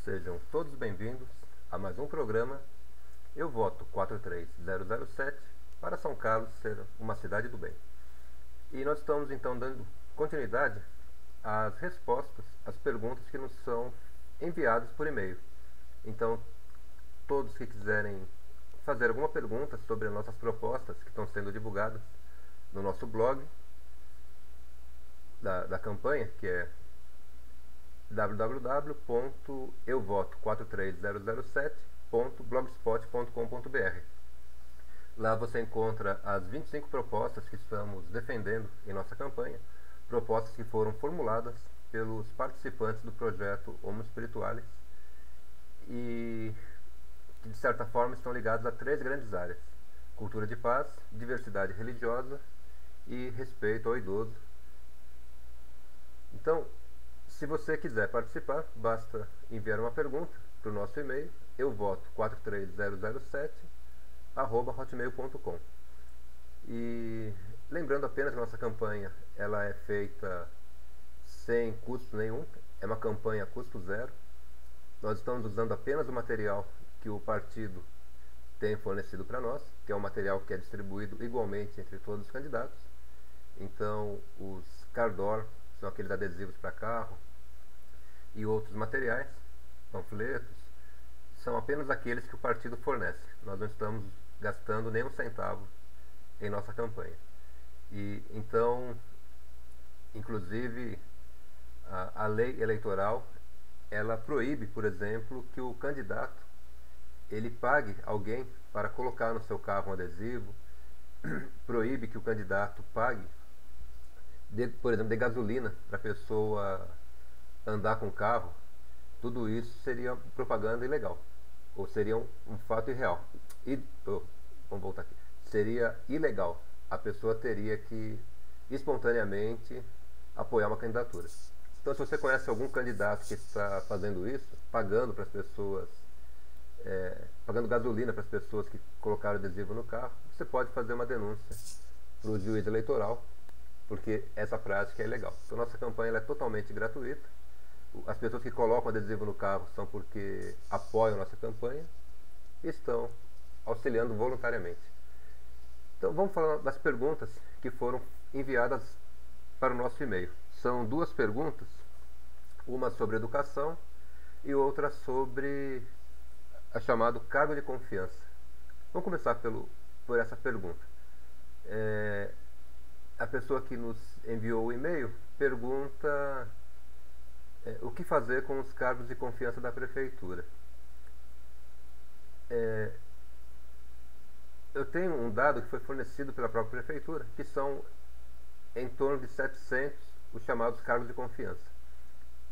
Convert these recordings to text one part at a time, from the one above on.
Sejam todos bem-vindos a mais um programa. Eu voto 43007 para São Carlos ser uma cidade do bem. E nós estamos então dando continuidade às respostas às perguntas que nos são enviadas por e-mail. Então, todos que quiserem fazer alguma pergunta sobre as nossas propostas que estão sendo divulgadas no nosso blog da campanha, que é www.euvoto43007.blogspot.com.br. Lá você encontra as 25 propostas que estamos defendendo em nossa campanha, propostas que foram formuladas pelos participantes do projeto Homo Spiritualis e que de certa forma estão ligados a três grandes áreas: cultura de paz, diversidade religiosa e respeito ao idoso. Então, se você quiser participar, basta enviar uma pergunta para o nosso e-mail, euvoto43007@hotmail.com. E lembrando apenas que nossa campanha ela é feita sem custo nenhum, é uma campanha a custo zero. Nós estamos usando apenas o material que o partido tem fornecido para nós, que é um material que é distribuído igualmente entre todos os candidatos. Então, os cardor são aqueles adesivos para carro e outros materiais, panfletos, são apenas aqueles que o partido fornece. Nós não estamos gastando nem um centavo em nossa campanha. E então, inclusive, a lei eleitoral ela proíbe, por exemplo, que o candidato ele pague alguém para colocar no seu carro um adesivo, proíbe que o candidato pague, por exemplo, de gasolina para a pessoa andar com o carro. Tudo isso seria propaganda ilegal, ou seria um fato irreal. Vamos voltar aqui. Seria ilegal. A pessoa teria que espontaneamente apoiar uma candidatura. Então, se você conhece algum candidato que está fazendo isso, pagando para as pessoas, pagando gasolina para as pessoas que colocaram adesivo no carro, você pode fazer uma denúncia para o juiz eleitoral, porque essa prática é ilegal. Então, nossa campanha ela é totalmente gratuita. As pessoas que colocam adesivo no carro são porque apoiam nossa campanha e estão auxiliando voluntariamente. Então vamos falar das perguntas que foram enviadas para o nosso e-mail. São duas perguntas, uma sobre educação e outra sobre a chamado cargo de confiança. Vamos começar por essa pergunta. A pessoa que nos enviou o e-mail pergunta o que fazer com os cargos de confiança da prefeitura. Eu tenho um dado que foi fornecido pela própria prefeitura, que são em torno de 700 os chamados cargos de confiança.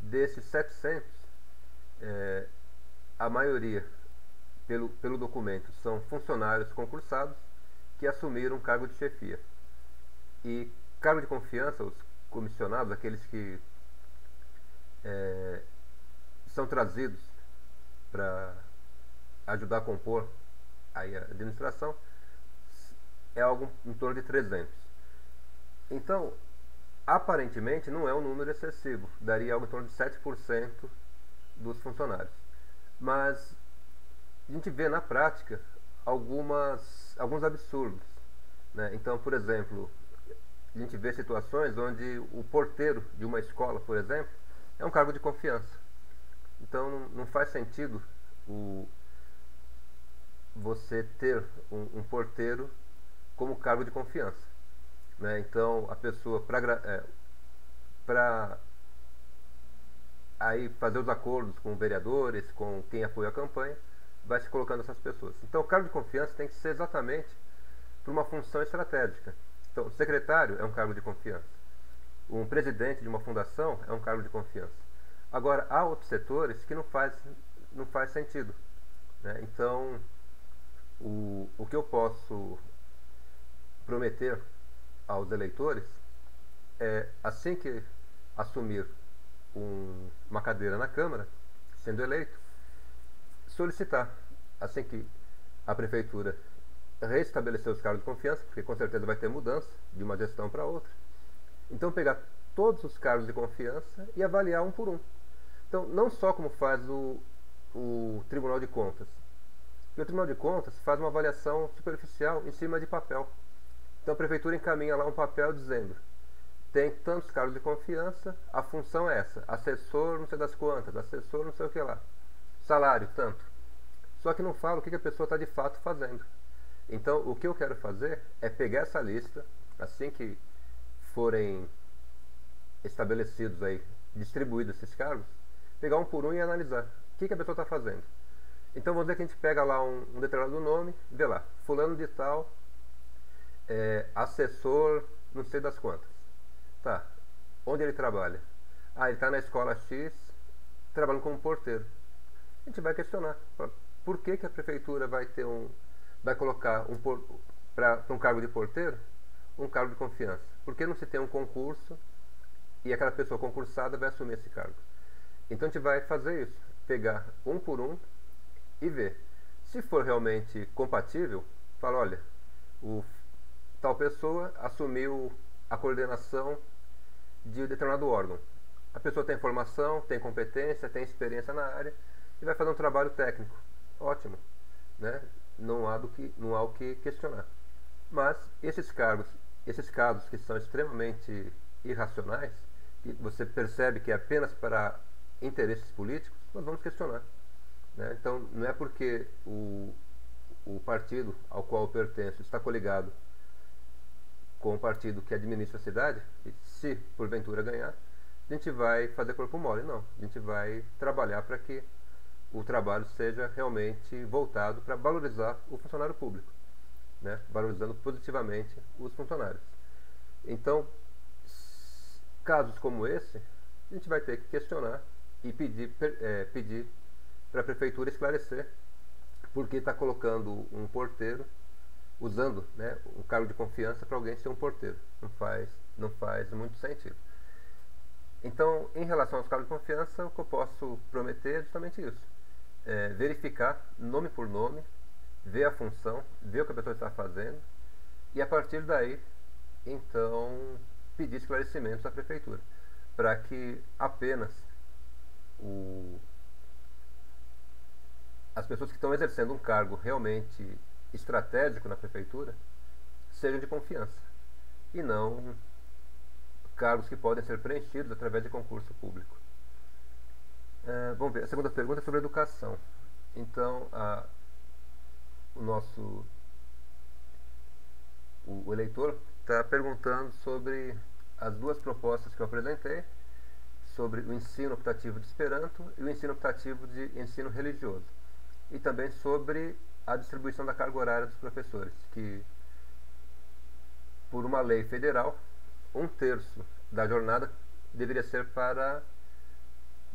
Desses 700, a maioria, pelo documento, são funcionários concursados que assumiram cargo de chefia. E cargo de confiança, os comissionados, aqueles que são trazidos para ajudar a compor aí a administração, é algo em torno de 300. Então, aparentemente, não é um número excessivo, daria algo em torno de 7% dos funcionários. Mas a gente vê na prática alguns absurdos, né? Então, por exemplo, a gente vê situações onde o porteiro de uma escola, por exemplo, é um cargo de confiança. Então não faz sentido você ter um porteiro como cargo de confiança, né? Então a pessoa para aí fazer os acordos com vereadores, com quem apoia a campanha, vai se colocando essas pessoas. Então o cargo de confiança tem que ser exatamente para uma função estratégica. Então o secretário é um cargo de confiança. Um presidente de uma fundação é um cargo de confiança. Agora, há outros setores que não faz sentido, né? Então, o que eu posso prometer aos eleitores é, assim que assumir uma cadeira na Câmara, sendo eleito, solicitar, assim que a Prefeitura restabelecer os cargos de confiança, porque com certeza vai ter mudança de uma gestão para outra, então pegar todos os cargos de confiança e avaliar um por um. Então, não só como faz o Tribunal de Contas? E o Tribunal de Contas faz uma avaliação superficial em cima de papel. Então a prefeitura encaminha lá um papel dizendo: tem tantos cargos de confiança, a função é essa, assessor não sei das quantas, assessor não sei o que lá, salário tanto. Só que não fala o que a pessoa está de fato fazendo. Então o que eu quero fazer é pegar essa lista, assim que forem estabelecidos aí, distribuídos esses cargos, pegar um por um e analisar o que a pessoa está fazendo. Então vamos dizer que a gente pega lá um determinado nome, vê lá, fulano de tal, assessor não sei das quantas. Tá, onde ele trabalha? Ah, ele está na escola X, trabalhando como porteiro. A gente vai questionar, por que a prefeitura vai colocar para um cargo de porteiro, um cargo de confiança? Por que não se tem um concurso e aquela pessoa concursada vai assumir esse cargo? Então a gente vai fazer isso, pegar um por um e ver. Se for realmente compatível, fala, olha, tal pessoa assumiu a coordenação de um determinado órgão. A pessoa tem formação, tem competência, tem experiência na área e vai fazer um trabalho técnico. Ótimo, né? Não há o que questionar. Mas esses casos que são extremamente irracionais, que você percebe que é apenas para interesses políticos, nós vamos questionar. Né? Então, não é porque o partido ao qual eu pertenço está coligado com o partido que administra a cidade, e se porventura ganhar, a gente vai fazer corpo mole, não. A gente vai trabalhar para que o trabalho seja realmente voltado para valorizar o funcionário público, né? Valorizando positivamente os funcionários. Então, casos como esse, a gente vai ter que questionar e pedir para a prefeitura esclarecer por que está colocando um porteiro, usando, né, um cargo de confiança para alguém ser um porteiro. Não faz muito sentido. Então, em relação aos cargos de confiança, o que eu posso prometer é justamente isso. Verificar nome por nome, ver a função, ver o que a pessoa está fazendo e a partir daí, então, pedir esclarecimentos à prefeitura para que apenas as pessoas que estão exercendo um cargo realmente estratégico na prefeitura sejam de confiança e não cargos que podem ser preenchidos através de concurso público. Vamos ver, a segunda pergunta é sobre educação. Então, o eleitor está perguntando sobre as duas propostas que eu apresentei, sobre o ensino optativo de Esperanto e o ensino optativo de ensino religioso. E também sobre a distribuição da carga horária dos professores, que, por uma lei federal, 1/3 da jornada deveria ser para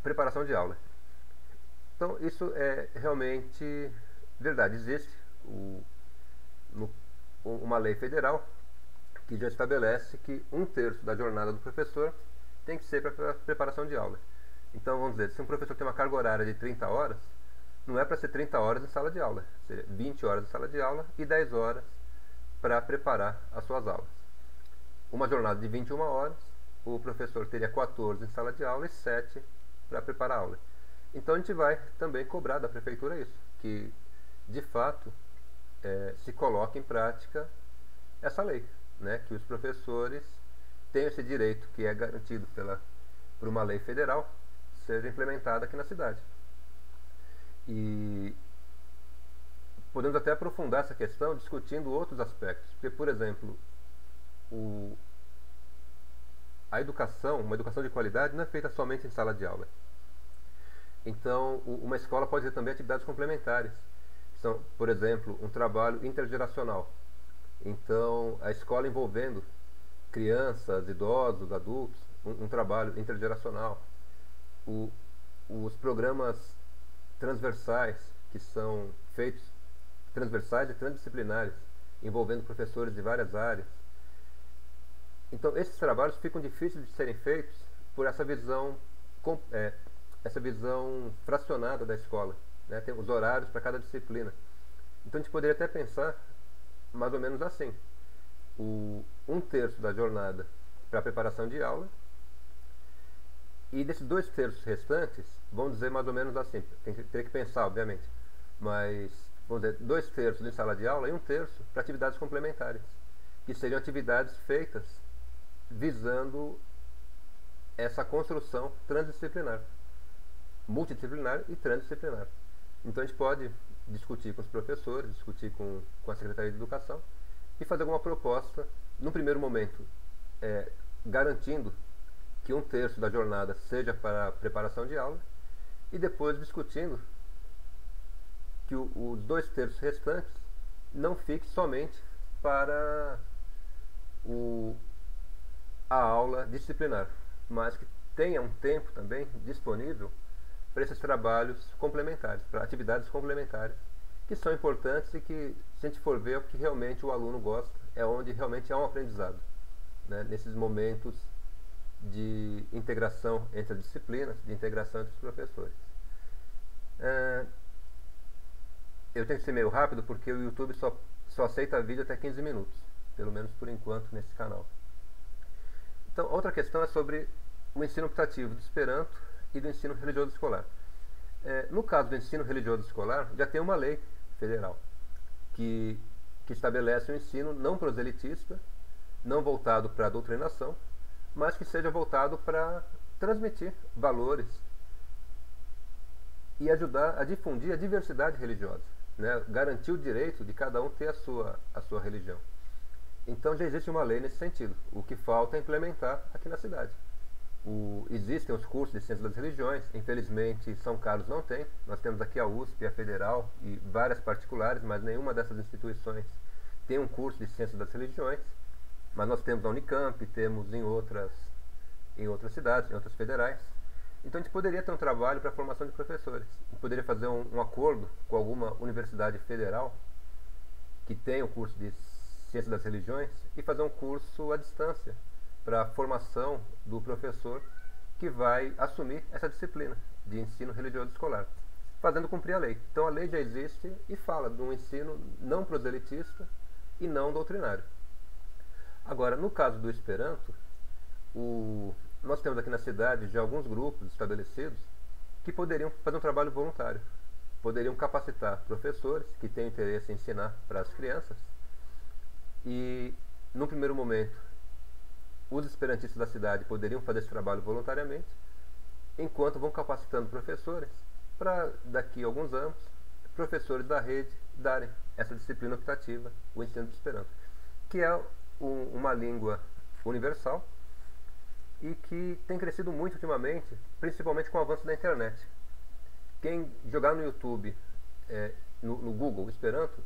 preparação de aula. Então, isso é realmente verdade. Existe uma lei federal que já estabelece que 1/3 da jornada do professor tem que ser para preparação de aula. Então, vamos dizer, se um professor tem uma carga horária de 30 horas, não é para ser 30 horas em sala de aula, seria 20 horas em sala de aula e 10 horas para preparar as suas aulas. Uma jornada de 21 horas, o professor teria 14 em sala de aula e 7 para preparar a aula. Então a gente vai também cobrar da prefeitura isso, que de fato se coloque em prática essa lei, né? Que os professores tenham esse direito que é garantido por uma lei federal, seja implementada aqui na cidade. E podemos até aprofundar essa questão discutindo outros aspectos, porque, por exemplo, uma educação de qualidade não é feita somente em sala de aula. Então, uma escola pode ter também atividades complementares. São, por exemplo, um trabalho intergeracional. Então, a escola envolvendo crianças, idosos, adultos, um trabalho intergeracional. Os programas transversais, que são feitos transversais e transdisciplinares, envolvendo professores de várias áreas. Então, esses trabalhos ficam difíceis de serem feitos por essa visão fracionada da escola, né? Tem os horários para cada disciplina. Então, a gente poderia até pensar mais ou menos assim: 1/3 da jornada para a preparação de aula E desses 2/3 restantes, vamos dizer mais ou menos assim, teria que pensar, obviamente, mas vamos dizer 2/3 em sala de aula e 1/3 para atividades complementares, que seriam atividades feitas visando essa construção transdisciplinar, multidisciplinar e transdisciplinar. Então a gente pode discutir com os professores, discutir com a Secretaria de Educação e fazer alguma proposta, no primeiro momento, garantindo que 1/3 da jornada seja para a preparação de aula e depois discutindo que os 2/3 restantes não fique somente para a aula disciplinar, mas que tenha um tempo também disponível para esses trabalhos complementares, para atividades complementares, que são importantes e que, se a gente for ver, é o que realmente o aluno gosta, é onde realmente há um aprendizado, né, nesses momentos de integração entre as disciplinas, de integração entre os professores. Eu tenho que ser meio rápido porque o YouTube só aceita vídeo até 15 minutos, pelo menos por enquanto nesse canal. Então, outra questão é sobre o ensino optativo do Esperanto e do ensino religioso escolar. No caso do ensino religioso escolar, já tem uma lei federal que estabelece um ensino não proselitista, não voltado para a doutrinação, mas que seja voltado para transmitir valores e ajudar a difundir a diversidade religiosa, né? Garantir o direito de cada um ter a sua religião. Então já existe uma lei nesse sentido. O que falta é implementar aqui na cidade. Existem os cursos de Ciências das Religiões, infelizmente São Carlos não tem. Nós temos aqui a USP, a Federal e várias particulares, mas nenhuma dessas instituições tem um curso de Ciências das Religiões. Mas nós temos a Unicamp, temos em outras cidades, em outras federais. Então a gente poderia ter um trabalho para a formação de professores. A gente poderia fazer um acordo com alguma universidade federal que tenha o curso de Ciências das Religiões e fazer um curso à distância para a formação do professor que vai assumir essa disciplina de ensino religioso escolar, fazendo cumprir a lei. Então a lei já existe e fala de um ensino não proselitista e não doutrinário. Agora, no caso do Esperanto, nós temos aqui na cidade já alguns grupos estabelecidos que poderiam fazer um trabalho voluntário. Poderiam capacitar professores que têm interesse em ensinar para as crianças e, no primeiro momento, os esperantistas da cidade poderiam fazer esse trabalho voluntariamente, enquanto vão capacitando professores para, daqui a alguns anos, professores da rede darem essa disciplina optativa, o ensino do Esperanto, que é uma língua universal e que tem crescido muito ultimamente, principalmente com o avanço da internet. Quem jogar no YouTube, no Google Esperanto,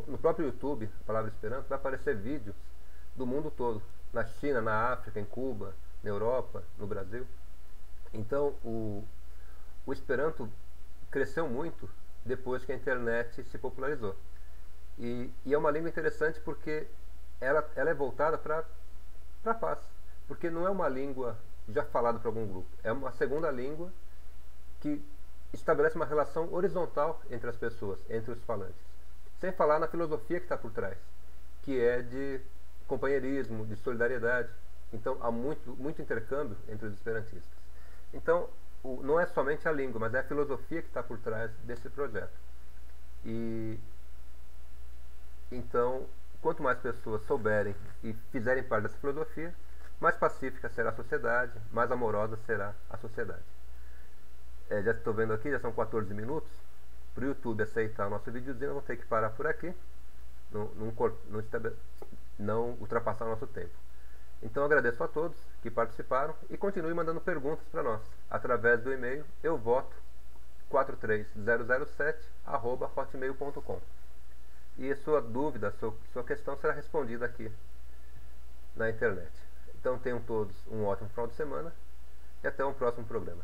no próprio YouTube, a palavra Esperanto, vai aparecer vídeos do mundo todo, na China, na África, em Cuba, na Europa, no Brasil. Então o Esperanto cresceu muito depois que a internet se popularizou. E é uma língua interessante porque ela é voltada para a paz. Porque não é uma língua já falada por algum grupo. É uma segunda língua que estabelece uma relação horizontal entre as pessoas, entre os falantes. Sem falar na filosofia que está por trás, que é de companheirismo, de solidariedade. Então há muito intercâmbio entre os esperantistas. Então não é somente a língua, mas é a filosofia que está por trás desse projeto. E então, quanto mais pessoas souberem e fizerem parte dessa filosofia, mais pacífica será a sociedade, mais amorosa será a sociedade. Já estou vendo aqui, já são 14 minutos. Para o YouTube aceitar o nosso videozinho, eu vou ter que parar por aqui, não ultrapassar o nosso tempo. Então agradeço a todos que participaram e continue mandando perguntas para nós, através do e-mail euvoto43007@hotmail.com. E a sua dúvida, sua questão será respondida aqui na internet. Então tenham todos um ótimo final de semana e até um próximo programa.